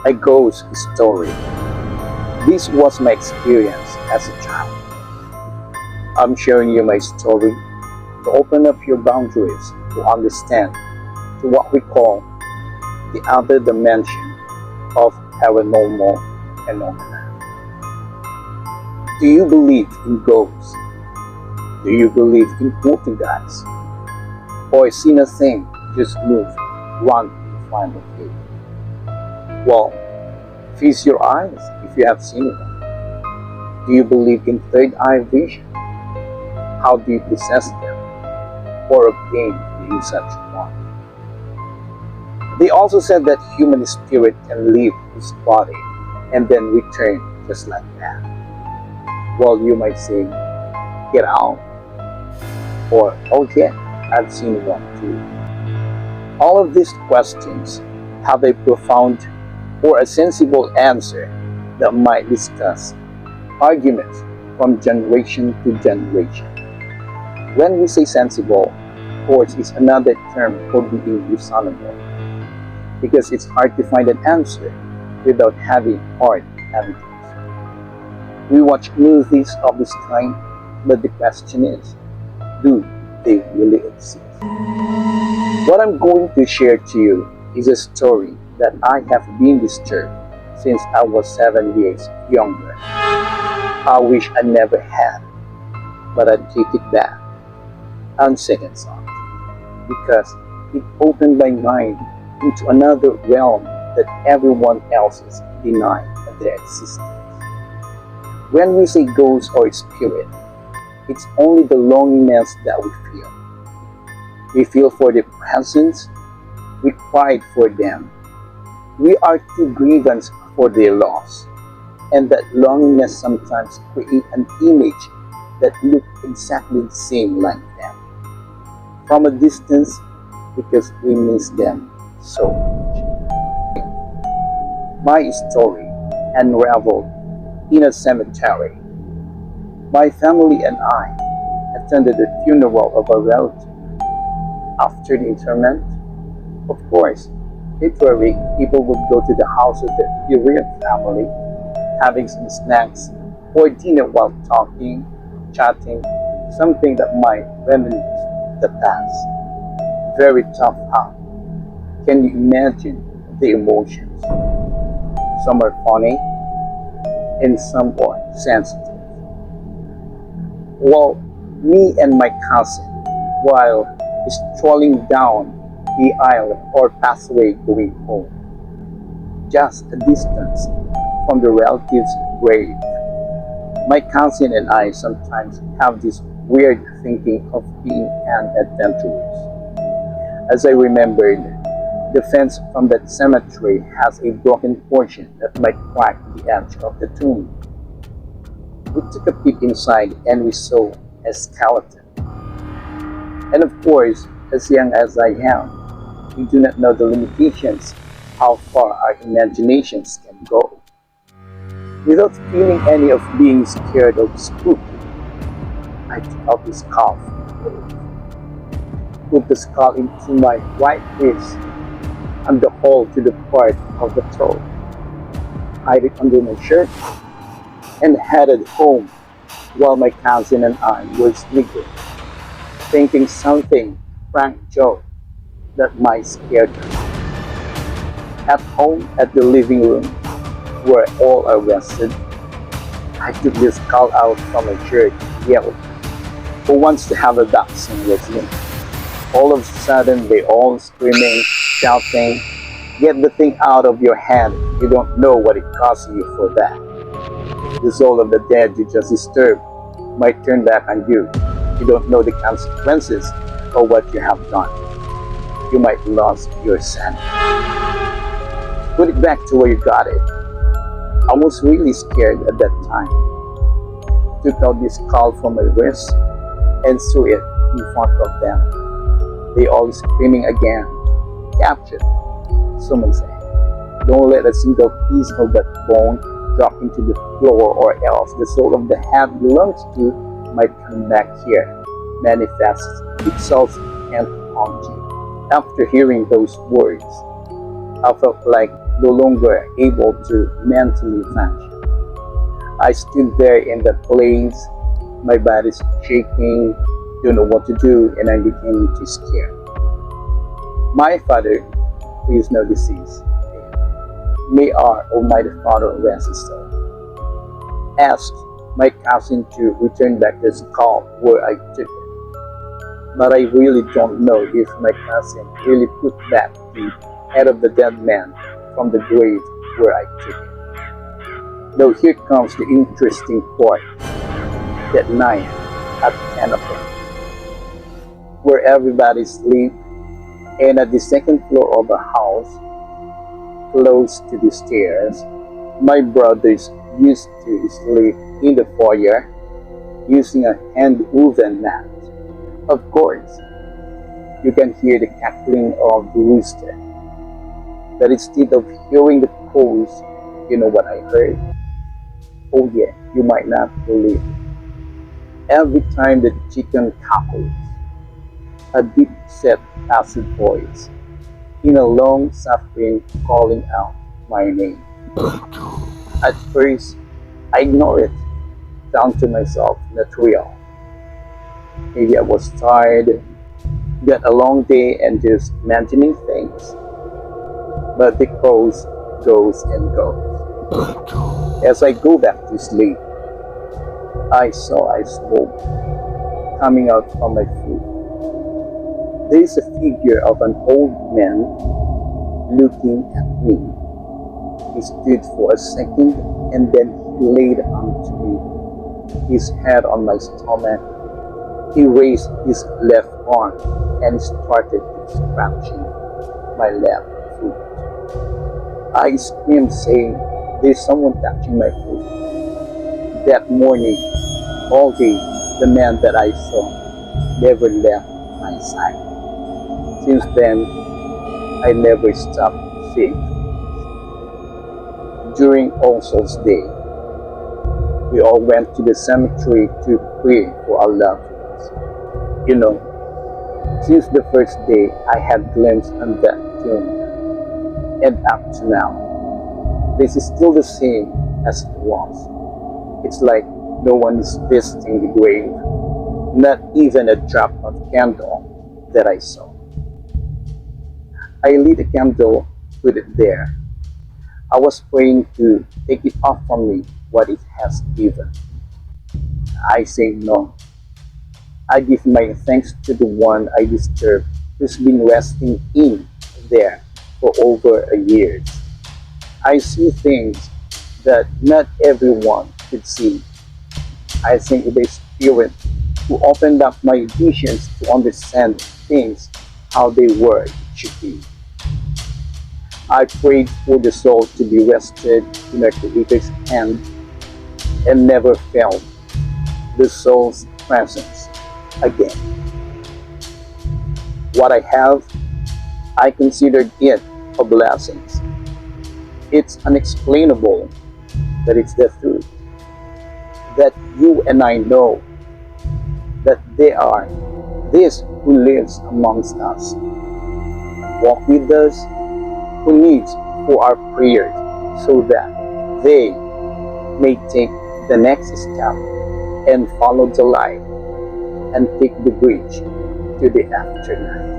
A ghost story. This was my experience as a child. I'm sharing you my story to open up your boundaries to understand to what we call the other dimension of paranormal phenomena. Do you believe in ghosts? Do you believe in poltergeists? Or seen a thing just move one in front of you? Well, feast your eyes if you have seen it. Do you believe in third eye vision? How do you possess them or obtain the such one? They also said that human spirit can leave his body and then return just like that. Well, you might say, get out, or oh yeah, I've seen one too. All of these questions have a profound or a sensible answer that might discuss arguments from generation to generation. When we say sensible, of course, is another term for being reasonable, because it's hard to find an answer without having hard evidence. We watch movies of this kind, but the question is, do they really exist? What I'm going to share to you is a story that I have been disturbed since I was 7 years younger. I wish I never had, but I take it back on second thought, because it opened my mind into another realm that everyone else is denying their existence. When we say ghost or spirit, it's only the loneliness that we feel. We feel for their presence, we cried for them, we are too grievous for their loss, and that loneliness sometimes create an image that looks exactly the same like them from a distance, because we miss them so much. My story unraveled in a cemetery. My family and I attended the funeral of a relative. After the interment, of course, literally people would go to the house of the bereaved family, having some snacks or dinner while talking, chatting, something that might reminisce the past. Very tough, huh? Can you imagine the emotions? Some are funny and some are sensitive. Well, me and my cousin, while strolling down the aisle or pathway going home, just a distance from the relative's grave, my cousin and I sometimes have this weird thinking of being an adventurous. As I remembered, the fence from that cemetery has a broken portion that might crack the edge of the tomb. We took a peek inside and we saw a skeleton. And of course, as young as I am, we do not know the limitations, how far our imaginations can go. Without feeling any of being scared or spooked, I took out the skull, put the skull into my right wrist and the hole to the part of the throat, hide it under my shirt, and headed home while my cousin and I were sleeping, thinking something prank joke that might scare them. At home, at the living room, where all are rested, I took the skull out from my shirt, yelled, "Who wants to have a dachshund with me?" All of a sudden, they all screaming, shouting, "Get the thing out of your hand, you don't know what it costs you for that." The soul of the dead you just disturbed might turn back on you. You don't know the consequences of what you have done. You might lose your sanity. Put it back to where you got it. I was really scared at that time. Took out the skull from my wrist and threw it in front of them. They all screaming again, "Captured!" Someone said, "Don't let a single piece of that bone drop into the floor, or else the soul of the head belongs to might come back here, manifest itself and haunt you." After hearing those words, I felt like no longer able to mentally function. I stood there in that place, my body's shaking, don't know what to do, and I became too scared. My father, who is now deceased, may our Almighty Father rest his soul, asked my cousin to return back to the skull where I took it. But I really don't know if my cousin really put back the head of the dead man from the grave where I took it. Now here comes the interesting part. That night at 10 o'clock, where everybody sleeps, and at the second floor of a house, close to the stairs, my brothers used to sleep in the foyer using a hand-woven mat. Of course, you can hear the cackling of the rooster, but instead of hearing the crows, you know what I heard? Oh yeah, you might not believe it. Every time the chicken cackles, a deep set acid voice, in a long suffering calling out my name. At first, I ignored it, down to myself, not real. Maybe I was tired, got a long day and just imagining things. But the crows goes and goes. As I go back to sleep, I saw a smoke coming out from my foot. There is a figure of an old man looking at me. He stood for a second and then he laid onto me, his head on my stomach. He raised his left arm and started scratching my left foot. I screamed saying, "There's someone touching my foot." That morning, all day, the man that I saw never left my side. Since then, I never stopped seeing. During All Souls Day, we all went to the cemetery to pray for our loved ones. You know, since the first day I had glimpsed on that tomb, and up to now, this is still the same as it was. It's like no one is visiting the grave, not even a drop of candle that I saw. I lit a candle, put it there. I was praying to take it off from me what it has given. I say no. I give my thanks to the one I disturb who's been resting in there for over a year. I see things that not everyone could see. I think the Spirit who opened up my visions to understand things how they were, it should be. I prayed for the soul to be rested in our Creator's hand and never felt the soul's presence again. What I have, I considered it a blessing. It's unexplainable, but it's the truth. That you and I know that there are this who lives amongst us, walk with us, who needs for our prayers so that they may take the next step and follow the light and take the bridge to the afterlife.